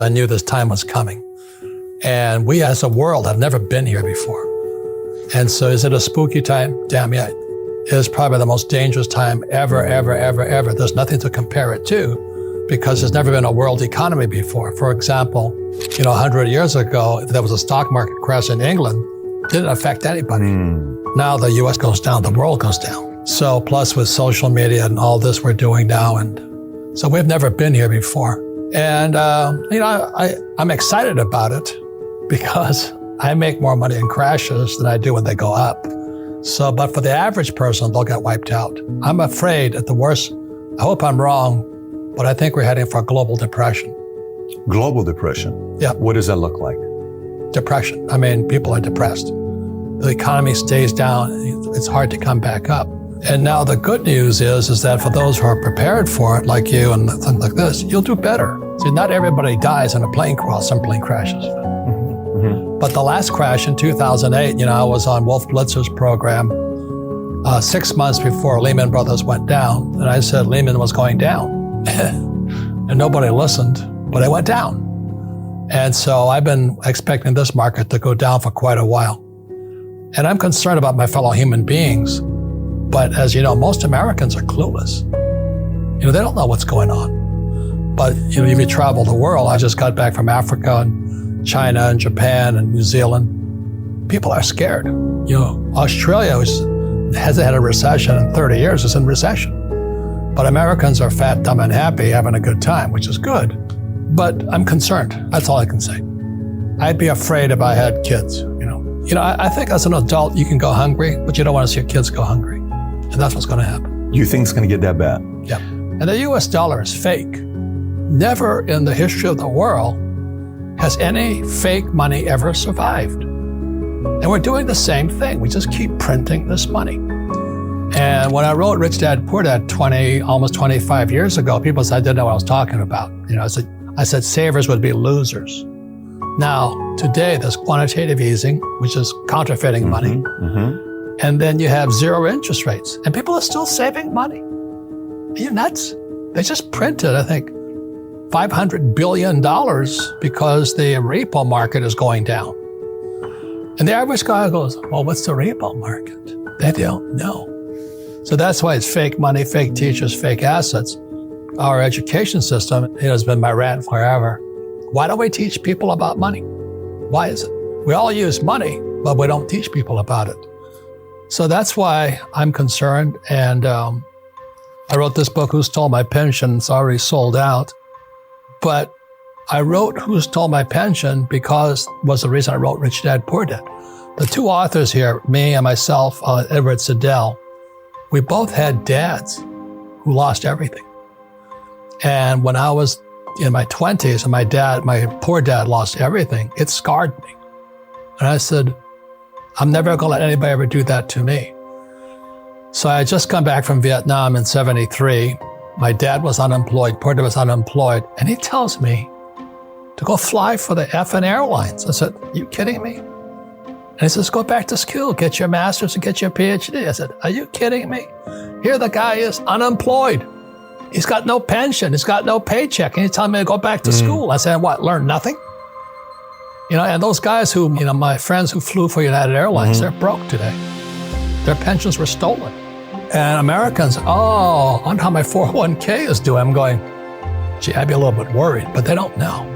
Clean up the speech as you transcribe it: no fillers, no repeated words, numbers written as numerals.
I knew this time was coming. And we as a world have never been here before. And so is it a spooky time? Damn yeah. It is probably the most dangerous time ever, ever, ever, ever. There's nothing to compare it to because there's never been a world economy before. For example, 100 years ago, if there was a stock market crash in England, it didn't affect anybody. Now the US goes down, the world goes down. So plus with social media and all this we're doing now. And so we've never been here before. And, I'm excited about it because I make more money in crashes than I do when they go up. So, but for the average person, they'll get wiped out. I'm afraid at the worst, I hope I'm wrong, but I think we're heading for a global depression. Global depression? Yeah. What does that look like? Depression. I mean, people are depressed. The economy stays down. It's hard to come back up. And now the good news is that for those who are prepared for it, like you and things like this, you'll do better. See, not everybody dies in a plane crash. Some plane crashes. But the last crash in 2008, I was on Wolf Blitzer's program 6 months before Lehman Brothers went down. And I said Lehman was going down. And nobody listened, but it went down. And so I've been expecting this market to go down for quite a while. And I'm concerned about my fellow human beings. But as you know, most Americans are clueless. They don't know what's going on. But if you travel the world, I just got back from Africa and China and Japan and New Zealand. People are scared. Australia hasn't had a recession in 30 years, is in recession. But Americans are fat, dumb, and happy, having a good time, which is good. But I'm concerned. That's all I can say. I'd be afraid if I had kids, I think as an adult, you can go hungry, but you don't want to see your kids go hungry. And that's what's going to happen. You think it's going to get that bad? Yeah. And the US dollar is fake. Never in the history of the world has any fake money ever survived. And we're doing the same thing. We just keep printing this money. And when I wrote Rich Dad, Poor Dad almost 25 years ago, people said I didn't know what I was talking about. I said savers would be losers. Now, today, there's quantitative easing, which is counterfeiting money. And then you have zero interest rates. And people are still saving money. Are you nuts? They just printed, I think, $500 billion because the repo market is going down. And the average guy goes, well, what's the repo market? They don't know. So that's why it's fake money, fake teachers, fake assets. Our education system has been my rant forever. Why don't we teach people about money? Why is it? We all use money, but we don't teach people about it. So that's why I'm concerned. And I wrote this book, Who Stole My Pension? It's already sold out. But I wrote Who Stole My Pension because was the reason I wrote Rich Dad, Poor Dad. The two authors here, me and myself, Edward Siddell, we both had dads who lost everything. And when I was in my 20s and my poor dad lost everything, it scarred me. And I said, I'm never going to let anybody ever do that to me. So I had just come back from Vietnam in 73. My dad was unemployed, poor dad was unemployed. And he tells me to go fly for the effing airlines. I said, are you kidding me? And he says, go back to school, get your master's and get your PhD. I said, are you kidding me? Here the guy is unemployed. He's got no pension. He's got no paycheck. And he's telling me to go back to school. I said, what, learn nothing? And those guys who, my friends who flew for United Airlines, they're broke today. Their pensions were stolen. And Americans, I wonder how my 401k is doing. I'm going, gee, I'd be a little bit worried, but they don't know.